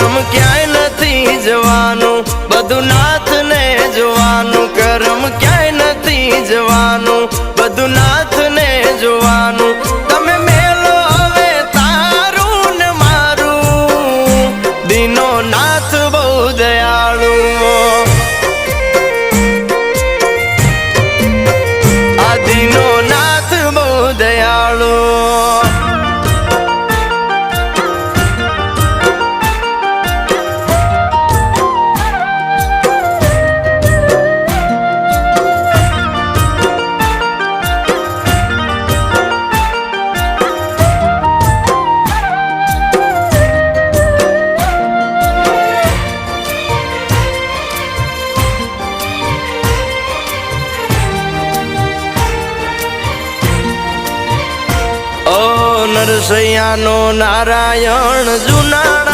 કરમ ક્યાંય નથી જવાનું, બધું નાથ ને જોવાનું. કરમ ક્યાંય નથી જવાનું, બધું નાથ ને જોવાનું. તમે મેલો હવે તારું ને મારું, દીનો નાથ બહુ દયાળુ. આ દીનો નાથ બહુ દયાળુ. નરસૈયાનો નારાયણ જુનાણા